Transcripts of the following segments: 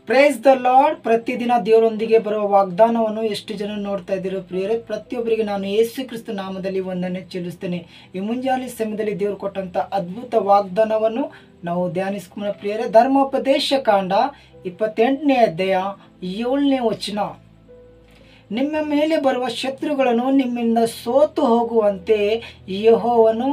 Price the lord. ಪ್ರತಿದಿನ ದೇವರೊಂದಿಗೆ ಬರುವ ವಾಗ್ದಾನವನ್ನು ಎಷ್ಟು ಜನ ನೋಡ್ತಾ ಇದ್ದೀರೋ ಪ್ರಿಯರೇ, ಪ್ರತಿಯೊಬ್ಬರಿಗೆ ನಾನು ಯೇಸು ಕ್ರಿಸ್ತ ನಾಮದಲ್ಲಿ ವಂದನೆ ಚೆಲ್ಲಿಸ್ತೇನೆ. ಈ ಮುಂಜಾನೆ ಸಮಯದಲ್ಲಿ ದೇವರು ಕೊಟ್ಟಂತ ಅದ್ಭುತ ವಾಗ್ದಾನವನ್ನು ನಾವು ಧ್ಯಾನಿಸ್ಕೊಂಡ ಪ್ರಿಯರೇ. ಧರ್ಮೋಪದೇಶ ಕಾಂಡ 28ನೇ ಅಧ್ಯಾಯ 7ನೇ ವಚನ. ನಿಮ್ಮ ಮೇಲೆ ಬರುವ ಶತ್ರುಗಳನ್ನು ನಿಮ್ಮಿಂದ ಸೋತು ಹೋಗುವಂತೆ ಯೆಹೋವನು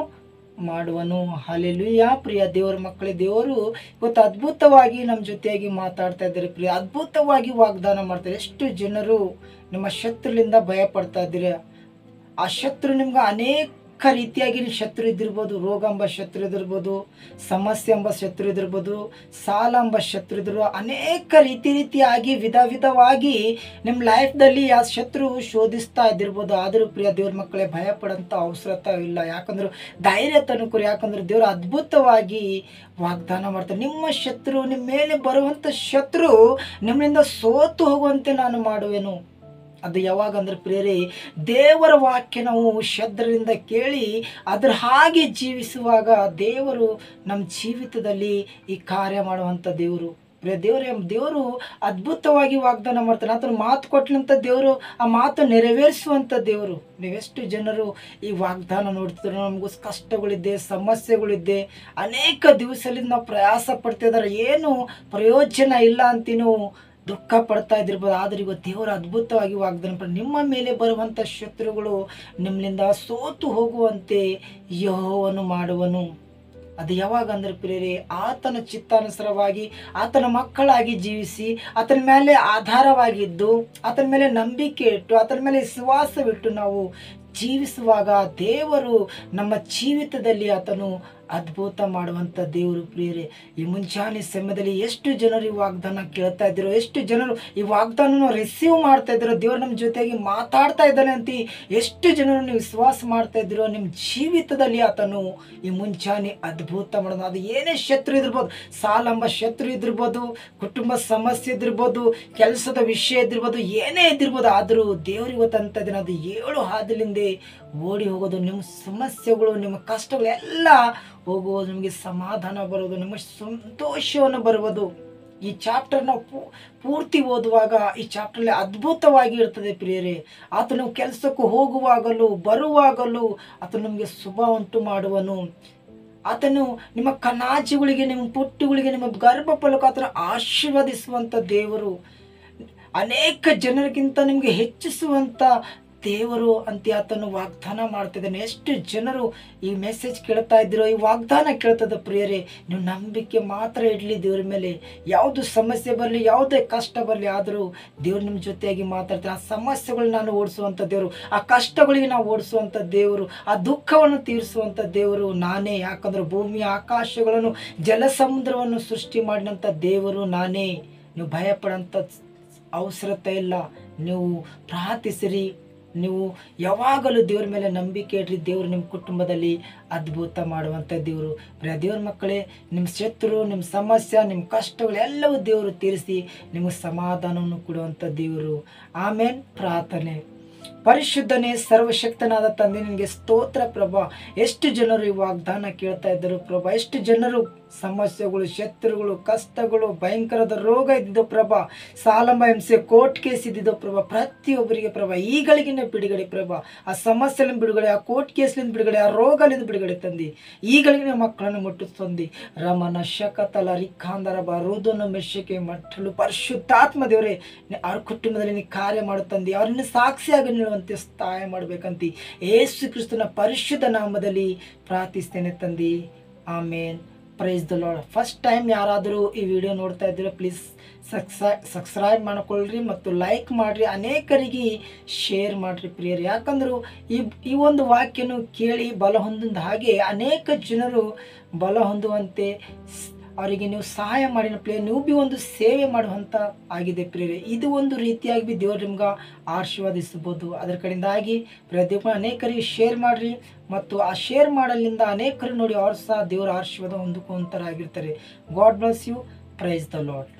ಮಾಡುವನು. ಹಲ್ಲೆಲೂಯಾ. ಪ್ರಿಯ ದೇವರ ಮಕ್ಕಳೇ, ದೇವರು ಇವತ್ತು ಅದ್ಭುತವಾಗಿ ನಮ್ಮ ಜೊತೆಯಾಗಿ ಮಾತಾಡ್ತಾ ಇದ್ದಾರೆ ಪ್ರಿಯ. ಅದ್ಭುತವಾಗಿ ವಾಗ್ದಾನ ಮಾಡ್ತಾರೆ. ಎಷ್ಟು ಜನರು ನಿಮ್ಮ ಶತ್ರುಲಿಂದ ಭಯ ಪಡ್ತಾ ಇದ್ದೀರ. ಆ ಶತ್ರು ನಿಮ್ಗೆ ಅನೇಕ ರೀತಿಯಾಗಿ ಶತ್ರು ಇದ್ದಿರ್ಬೋದು. ರೋಗ ಎಂಬ ಶತ್ರು ಇದಿರ್ಬೋದು, ಸಮಸ್ಯೆ ಎಂಬ ಶತ್ರು ಇದಿರ್ಬೋದು, ಸಾಲ ಎಂಬ ಶತ್ರು ಇದಿರ್ಬೋದು. ಅನೇಕ ರೀತಿಯಾಗಿ ವಿಧವಾಗಿ ನಿಮ್ಮ ಲೈಫ್ದಲ್ಲಿ ಆ ಶತ್ರು ಶೋಧಿಸ್ತಾ ಇದ್ದಿರ್ಬೋದು. ಆದರೂ ಪ್ರಿಯ ದೇವ್ರ ಮಕ್ಕಳೇ, ಭಯ ಪಡೋಂಥ ಅವಸರತೆ ಇಲ್ಲ. ಯಾಕಂದ್ರೆ ಧೈರ್ಯ ತನಕರು. ಯಾಕಂದ್ರೆ ದೇವರು ಅದ್ಭುತವಾಗಿ ವಾಗ್ದಾನ ಮಾಡ್ತಾರೆ. ನಿಮ್ಮ ಶತ್ರು, ನಿಮ್ಮ ಮೇಲೆ ಬರುವಂಥ ಶತ್ರು ನಿಮ್ಮಿಂದ ಸೋತು ಹೋಗುವಂತೆ ನಾನು ಮಾಡುವೆನು. ಅದು ಯಾವಾಗ ಅಂದ್ರೆ ಪ್ರಿಯರೇ, ದೇವರ ವಾಕ್ಯ ನಾವು ಶ್ರದ್ಧೆಯಿಂದ ಕೇಳಿ ಅದರ ಹಾಗೆ ಜೀವಿಸುವಾಗ ದೇವರು ನಮ್ಮ ಜೀವಿತದಲ್ಲಿ ಈ ಕಾರ್ಯ ಮಾಡುವಂಥ ದೇವರು. ಪ್ರಿಯ ದೇವರು ಅದ್ಭುತವಾಗಿ ವಾಗ್ದಾನ ಮಾಡ್ತಾನೆ. ಆತನ ಮಾತು ಕೊಟ್ಟಂಥ ದೇವರು ಆ ಮಾತು ನೆರವೇರಿಸುವಂಥ ದೇವರು. ನೀವೆಷ್ಟು ಜನರು ಈ ವಾಗ್ದಾನ ನೋಡ್ತಿದ್ರು. ನಮಗೂ ಕಷ್ಟಗಳಿದ್ದೆ, ಸಮಸ್ಯೆಗಳಿದ್ದೆ, ಅನೇಕ ದಿವಸದಿಂದ ನಾವು ಪ್ರಯಾಸ ಪಡ್ತಿದ್ದಾರೆ, ಏನು ಪ್ರಯೋಜನ ಇಲ್ಲ ಅಂತ ನೀವು ದುಃಖ ಪಡ್ತಾ ಇದ್ದಿರ್ಬೋದು. ಆದರೆ ಇವತ್ತು ದೇವರು ಅದ್ಭುತವಾಗಿ ವಾಗ್ದಾನ ಮಾಡಿ ನಿಮ್ಮ ಮೇಲೆ ಬರುವಂಥ ಶತ್ರುಗಳು ನಿಮ್ಮಿಂದ ಸೋತು ಹೋಗುವಂತೆ ಯೆಹೋವನು ಮಾಡುವನು. ಅದು ಯಾವಾಗ ಅಂದ್ರೆ ಪ್ರಿಯರೇ, ಆತನ ಚಿತ್ತಾನುಸಾರವಾಗಿ ಆತನ ಮಕ್ಕಳಾಗಿ ಜೀವಿಸಿ, ಆತನ ಮೇಲೆ ಆಧಾರವಾಗಿದ್ದು, ಆತನ ಮೇಲೆ ನಂಬಿಕೆ ಇಟ್ಟು, ಆತನ ಮೇಲೆ ವಿಶ್ವಾಸವಿಟ್ಟು ನಾವು ಜೀವಿಸುವಾಗ ದೇವರು ನಮ್ಮ ಜೀವಿತದಲ್ಲಿ ಆತನು ಅದ್ಭುತ ಮಾಡುವಂಥ ದೇವರು. ಪ್ರಿಯರೇ, ಈ ಮುಂಚಾನೆ ಸಮಯದಲ್ಲಿ ಎಷ್ಟು ಜನರು ಈ ವಾಗ್ದಾನ ಕೇಳ್ತಾ ಇದ್ದೀರೋ, ಎಷ್ಟು ಜನರು ಈ ವಾಗ್ದಾನ ರಿಸೀವ್ ಮಾಡ್ತಾ ಇದ್ದೀರೋ, ದೇವರು ನಮ್ಮ ಜೊತೆಗೆ ಮಾತಾಡ್ತಾ ಇದ್ದಾನೆ ಅಂತ ಎಷ್ಟು ಜನರು ನೀವು ವಿಶ್ವಾಸ ಮಾಡ್ತಾ ಇದ್ದೀರೋ, ನಿಮ್ಮ ಜೀವಿತದಲ್ಲಿ ಆತನು ಈ ಮುಂಚಾನೆ ಅದ್ಭುತ ಮಾಡೋದು. ಅದು ಏನೇ ಶತ್ರು ಇದಿರ್ಬೋದು, ಸಾಲ ಎಂಬ ಶತ್ರು ಇದಿರ್ಬೋದು, ಕುಟುಂಬ ಸಮಸ್ಯೆ ಇದಿರ್ಬೋದು, ಕೆಲಸದ ವಿಷಯ ಇದಿರ್ಬೋದು, ಏನೇ ಇದ್ದಿರ್ಬೋದು. ಆದರೂ ದೇವರು ಇವತ್ತಂತ ದಿನ ಅದು 7 ಹಾದಿಲಿಂದ ಓಡಿ ಹೋಗೋದು. ನಿಮ್ಮ ಸಮಸ್ಯೆಗಳು, ನಿಮ್ಮ ಕಷ್ಟಗಳು ಎಲ್ಲ ಹೋಗುವುದು, ನಿಮಗೆ ಸಮಾಧಾನ ಬರುವುದು, ನಿಮಗೆ ಸಂತೋಷವನ್ನು ಬರುವುದು. ಈ ಚಾಪ್ಟರ್ ನಾವು ಪೂರ್ತಿ ಓದುವಾಗ ಈ ಚಾಪ್ಟರ್ಲಿ ಅದ್ಭುತವಾಗಿ ಇರ್ತದೆ ಪ್ರಿಯರೇ. ಆತನು ಕೆಲಸಕ್ಕೂ ಹೋಗುವಾಗಲೂ ಬರುವಾಗಲೂ ಆತನು ನಮಗೆ ಶುಭ ಉಂಟು ಮಾಡುವನು. ಆತನು ನಿಮ್ಮ ಕನಾಜಿಗಳಿಗೆ, ನಿಮ್ಮ ಪುಟ್ಟುಗಳಿಗೆ, ನಿಮ್ಮ ಗರ್ಭಫಲಕ್ಕೆ ಆತನು ಆಶೀರ್ವದಿಸುವಂಥ ದೇವರು. ಅನೇಕ ಜನರಿಗಿಂತ ನಿಮಗೆ ಹೆಚ್ಚಿಸುವಂಥ ದೇವರು ಅಂತ ಆತನು ವಾಗ್ದಾನ ಮಾಡ್ತಿದ್ದಾನೆ. ಎಷ್ಟು ಜನರು ಈ ಮೆಸೇಜ್ ಕೇಳ್ತಾ ಇದ್ದೀರೋ, ಈ ವಾಗ್ದಾನ ಕೇಳ್ತದ ಪ್ರಿಯರೇ. ನೀವು ನಂಬಿಕೆ ಮಾತ್ರ ಇಡಲಿ ದೇವ್ರ ಮೇಲೆ. ಯಾವುದು ಸಮಸ್ಯೆ ಬರಲಿ, ಯಾವುದೇ ಕಷ್ಟ ಬರಲಿ, ಆದರೂ ದೇವ್ರು ನಿಮ್ಮ ಜೊತೆಯಾಗಿ ಮಾತಾಡ್ತಾರೆ. ಆ ಸಮಸ್ಯೆಗಳು ನಾನು ಓಡಿಸುವಂಥ ದೇವರು, ಆ ಕಷ್ಟಗಳಿಗೆ ನಾವು ಓಡಿಸುವಂಥ ದೇವರು, ಆ ದುಃಖವನ್ನು ತೀರಿಸುವಂಥ ದೇವರು ನಾನೇ. ಯಾಕಂದ್ರೆ ಭೂಮಿ ಆಕಾಶಗಳನ್ನು ಜಲ ಸಮುದ್ರವನ್ನು ಸೃಷ್ಟಿ ಮಾಡಿದಂಥ ದೇವರು ನಾನೇ. ನೀವು ಭಯಪಡೋಂಥ ಅವಸರತೆ ಇಲ್ಲ. ನೀವು ಪ್ರಾರ್ಥಿಸಿರಿ, ನೀವು ಯಾವಾಗಲೂ ದೇವ್ರ ಮೇಲೆ ನಂಬಿಕೆ ಇಡ್ರಿ. ದೇವರು ನಿಮ್ಮ ಕುಟುಂಬದಲ್ಲಿ ಅದ್ಭುತ ಮಾಡುವಂಥ ದೇವರು. ದೇವ್ರ ಮಕ್ಕಳೇ, ನಿಮ್ಮ ಶತ್ರು, ನಿಮ್ಮ ಸಮಸ್ಯೆ, ನಿಮ್ಮ ಕಷ್ಟಗಳು ಎಲ್ಲವೂ ದೇವರು ತೀರಿಸಿ ನಿಮಗೆ ಸಮಾಧಾನವನ್ನು ಕೊಡುವಂಥ ದೇವರು. ಆಮೇನ್. ಪ್ರಾರ್ಥನೆ. ಪರಿಶುದ್ಧನೇ ಸರ್ವಶಕ್ತನಾದ ತಂದೆ, ನಿನಗೆ ಸ್ತೋತ್ರ ಪ್ರಭಾ. ಎಷ್ಟು ಜನರು ಈ ವಾಗ್ದಾನ ಕೇಳ್ತಾ ಇದ್ದರು ಪ್ರಭಾ. ಎಷ್ಟು ಜನರು ಸಮಸ್ಯೆಗಳು, ಶತ್ರುಗಳು, ಕಷ್ಟಗಳು, ಭಯಂಕರದ ರೋಗ ಇದ್ದಿದ್ದು ಪ್ರಭಾ, ಸಾಲಂಬ ಹಿಂಸೆ, ಕೋರ್ಟ್ ಕೇಸ್ ಇದ್ದಿದ್ದು ಪ್ರಭಾ. ಪ್ರತಿಯೊಬ್ಬರಿಗೆ ಪ್ರಭಾ ಈಗಳಿಗಿನ ಬಿಡುಗಡೆ ಪ್ರಭಾ. ಆ ಸಮಸ್ಯೆಲಿಂದ ಬಿಡುಗಡೆ, ಆ ಕೋರ್ಟ್ ಕೇಸ್ಲಿಂದ ಬಿಡುಗಡೆ, ಆ ರೋಗಲಿಂದ ಬಿಡುಗಡೆ ತಂದಿ ಈಗಳಿಗಿನ ಮಕ್ಕಳನ್ನು ಮುಟ್ಟು ತಂದಿ. ರಮನ ಶಕತಲ ರಿಖಾಂದರ ರೋದನ ಮೆಷಕ್ಕೆ ಮಟ್ಟಲು ಪರಿಶುದ್ಧಾತ್ಮ ದೇವರೇ, ಅವ್ರ ಕುಟುಂಬದಲ್ಲಿ ನೀ ಕಾರ್ಯ ಮಾಡುತ್ತಂದಿ. ಅವ್ರನ್ನ ಸಾಕ್ಷಿಯಾಗಿ ನಿಲ್ಲುವಂತೆ ಸಹಾಯ ಮಾಡಬೇಕಂತ ಯೇಸು ಕ್ರಿಸ್ತನ ಪರಿಶುದ್ಧ ನಾಮದಲ್ಲಿ ಪ್ರಾರ್ಥಿಸ್ತೇನೆ ತಂದಿ. Amen. Praise the lord. First time ಯಾರಾದರೂ ಈ ವಿಡಿಯೋ ನೋಡ್ತಾ ಇದ್ದೀರಾ, ಪ್ಲೀಸ್ ಸಬ್ಸ್ಕ್ರೈಬ್ ಮಾಡ್ಕೊಳ್ರಿ ಮತ್ತು ಲೈಕ್ ಮಾಡಿರಿ. ಅನೇಕರಿಗೆ ಶೇರ್ ಮಾಡಿರಿ ಪ್ರಿಯರು. ಯಾಕಂದ್ರೆ ಈ ಒಂದು ವಾಕ್ಯನು ಕೇಳಿ ಬಲ ಹೊಂದಿದ ಹಾಗೆ ಅನೇಕ ಜನರು ಬಲ ಹೊಂದುವಂತೆ ಅವರಿಗೆ ನೀವು ಸಹಾಯ ಮಾಡಿನ ಪ್ರಿಯ. ನೀವು ಬಿ ಒಂದು ಸೇವೆ ಮಾಡುವಂಥ ಆಗಿದೆ ಪ್ರಿಯರೇ. ಇದು ಒಂದು ರೀತಿಯಾಗಿ ದೇವ್ರು ನಿಮ್ಗೆ ಆಶೀರ್ವಾದಿಸಬಹುದು. ಅದರ ಕಡೆಯಿಂದಾಗಿ ಪ್ರಿಯ ಅನೇಕರಿಗೆ ಶೇರ್ ಮಾಡಿರಿ ಮತ್ತು ಆ ಶೇರ್ ಮಾಡಲಿಂದ ಅನೇಕರು ನೋಡಿ ಅವ್ರು ಸಹ ದೇವರ ಆಶೀರ್ವಾದ ಹೊಂದಿಕೊಂತರಾಗಿರ್ತಾರೆ. God bless you. Praise the lord.